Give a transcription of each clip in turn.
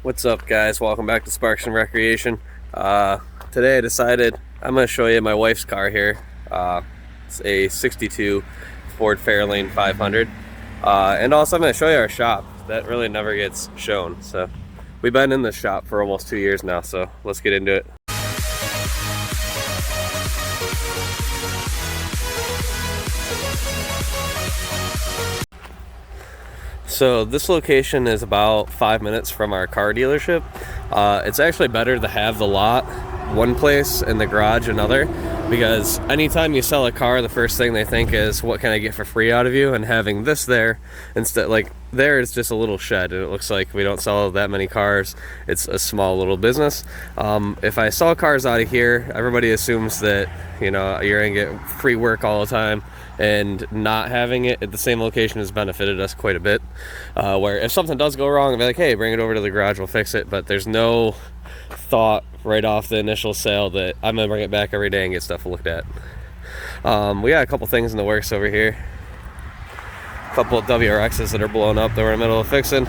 What's up, guys? Welcome back to Sparks and Recreation. Today I decided I'm going to show you my wife's car here. It's a 62 Ford Fairlane 500. And also I'm going to show you our shop. That really never gets shown. So we've been in this shop for almost 2 years now, so let's get into it. So this location is about 5 minutes from our car dealership. It's actually better to have the lot one place and the garage another, because anytime you sell a car, the first thing they think is, what can I get for free out of you? And having this there instead, like there, it's just a little shed and it looks like we don't sell that many cars. It's a small little business. If I sell cars out of here, everybody assumes that, you know, you're gonna get free work all the time, and not having it at the same location has benefited us quite a bit. Where if something does go wrong, I'll be like, hey, bring it over to the garage, we'll fix it. But there's no thought right off the initial sale that I'm gonna bring it back every day and get stuff looked at. We got a couple things in the works over here. A couple of WRXs that are blown up that we're in the middle of fixing.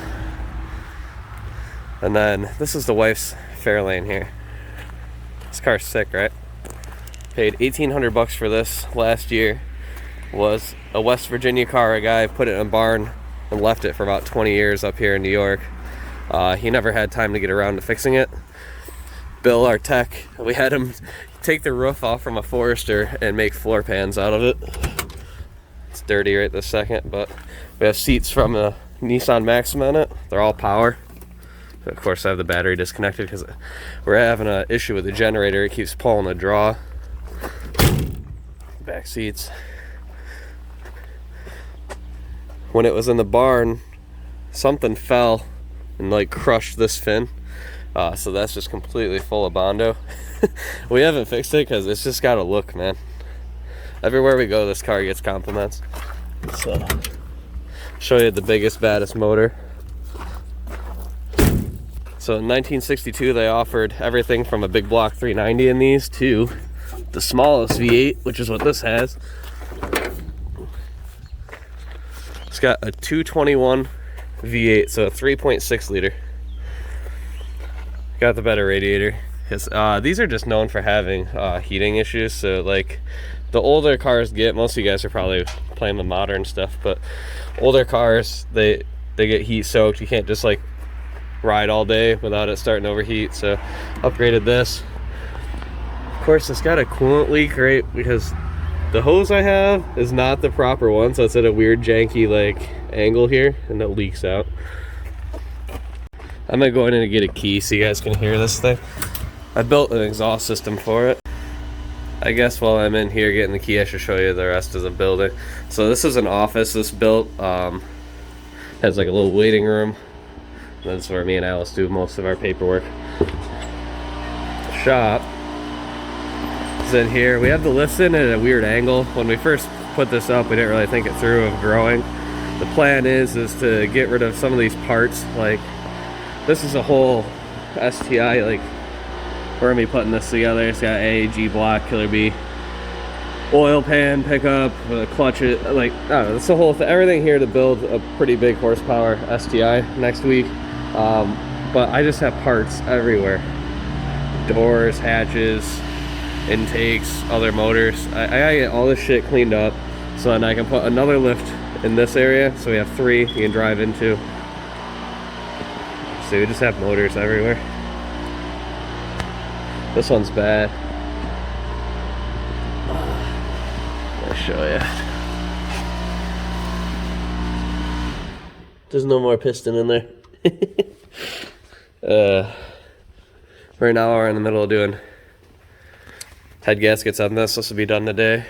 And then this is the wife's Fairlane here. This car's sick, right? Paid $1,800 for this last year. Was a West Virginia car. A guy put it in a barn and left it for about 20 years up here in New York. He never had time to get around to fixing it. Bill, our tech, we had him take the roof off from a Forester and make floor pans out of it. It's dirty right this second, but we have seats from a Nissan Maxima in it. They're all power. Of course, I have the battery disconnected because we're having an issue with the generator. It keeps pulling the draw. Back seats. When it was in the barn, something fell and like crushed this fin. So that's just completely full of Bondo. We haven't fixed it because it's just got a look, man. Everywhere we go, this car gets compliments. So, show you the biggest, baddest motor. So in 1962, they offered everything from a big block 390 in these to the smallest V8, which is what this has. It's got a 221 V8, so a 3.6 liter. Got the better radiator. These are just known for having heating issues. So like the older cars get, most of you guys are probably playing the modern stuff, but older cars, they get heat soaked. You can't just like ride all day without it starting to overheat. So upgraded this. Of course, it's got a coolant leak, right? Because the hose I have is not the proper one, so it's at a weird janky like angle here, and it leaks out. I'm gonna go in and get a key so you guys can hear this thing. I built an exhaust system for it. I guess while I'm in here getting the key, I should show you the rest of the building. So this is an office. This built has like a little waiting room. That's where me and Alice do most of our paperwork. The shop is in here. We have the lifts in at a weird angle. When we first put this up, we didn't really think it through of growing. The plan is to get rid of some of these parts. Like this is a whole STI, like we're gonna be putting this together. It's got A, G block, killer B, oil pan, pickup, clutch it, like I don't know, it's the whole thing. Everything here to build a pretty big horsepower STI next week. But I just have parts everywhere. Doors, hatches, intakes, other motors. I gotta get all this shit cleaned up so then I can put another lift in this area, so we have 3 you can drive into. So we just have motors everywhere. This one's bad. I'll show you. There's no more piston in there. Right now we're in the middle of doing head gaskets on this. This will be done today.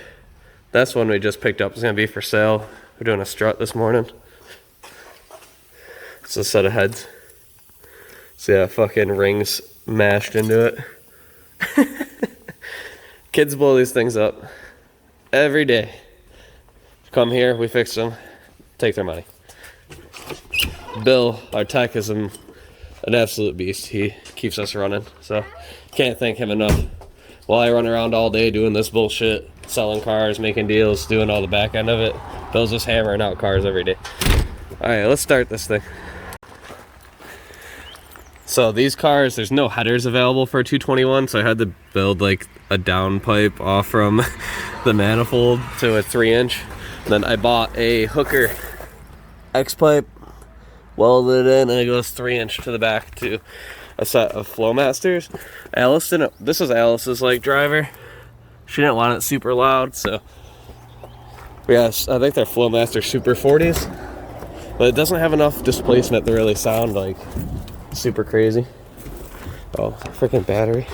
That's one we just picked up. It's gonna be for sale. We're doing a strut this morning. It's a set of heads. So yeah, fucking rings mashed into it. Kids blow these things up every day. Come here, we fix them, take their money. Bill, our tech, is an absolute beast. He keeps us running, so can't thank him enough. While I run around all day doing this bullshit, selling cars, making deals, doing all the back end of it, Bill's just hammering out cars every day. All right, let's start this thing. So these cars, there's no headers available for a 221, so I had to build like a downpipe off from the manifold to a 3-inch. Then I bought a hooker X-pipe, welded it in, and it goes 3-inch to the back to a set of Flowmasters. Alice didn't, this is Alice's like driver. She didn't want it super loud, so yes, I think they're Flowmaster Super 40s, but it doesn't have enough displacement to really sound like super crazy. Oh, freaking battery.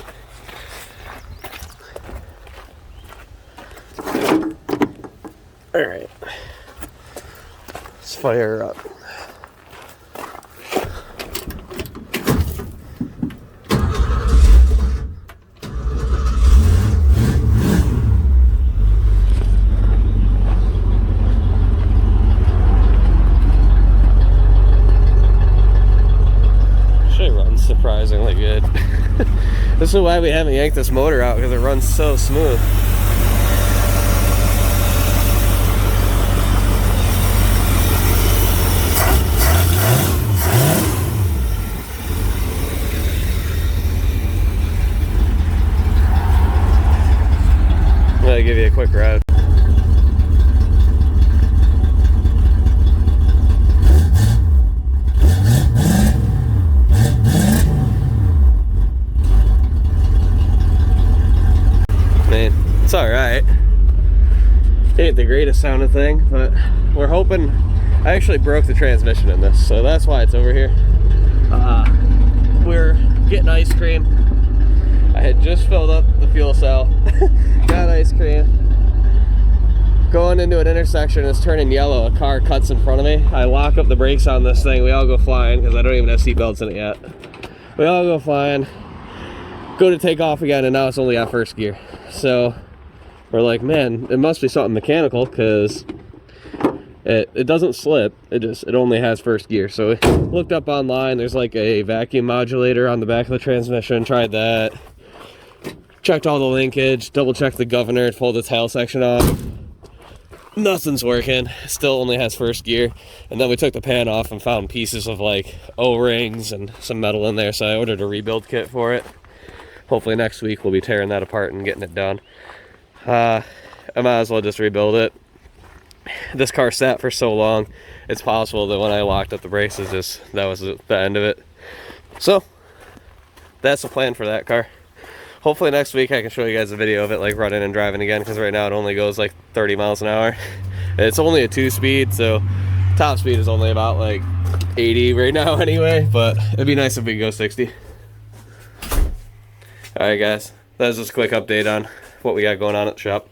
All right, let's fire her up. Surprisingly good. This is why we haven't yanked this motor out, because it runs so smooth. I'm gonna give you a quick ride. It's alright. Ain't the greatest sounding thing, but we're hoping. I actually broke the transmission in this, so that's why it's over here. We're getting ice cream. I had just filled up the fuel cell. Got ice cream. Going into an intersection, it's turning yellow. A car cuts in front of me. I lock up the brakes on this thing. We all go flying because I don't even have seat belts in it yet. We all go flying. Go to take off again, and now it's only at first gear. So we're like, man, it must be something mechanical, because it doesn't slip. It only has first gear. So we looked up online. There's like a vacuum modulator on the back of the transmission. Tried that. Checked all the linkage. Double checked the governor. Pulled the tail section off. Nothing's working. Still only has first gear. And then we took the pan off and found pieces of like O-rings and some metal in there. So I ordered a rebuild kit for it. Hopefully next week we'll be tearing that apart and getting it done. I might as well just rebuild it. This car sat for so long, it's possible that when I locked up the brakes, that was the end of it. So that's the plan for that car. Hopefully next week I can show you guys a video of it like running and driving again, because right now it only goes like 30 miles an hour. It's only a 2-speed, so top speed is only about like 80 right now anyway, but it'd be nice if we could go 60. Alright guys, that was just a quick update on what we got going on at the shop.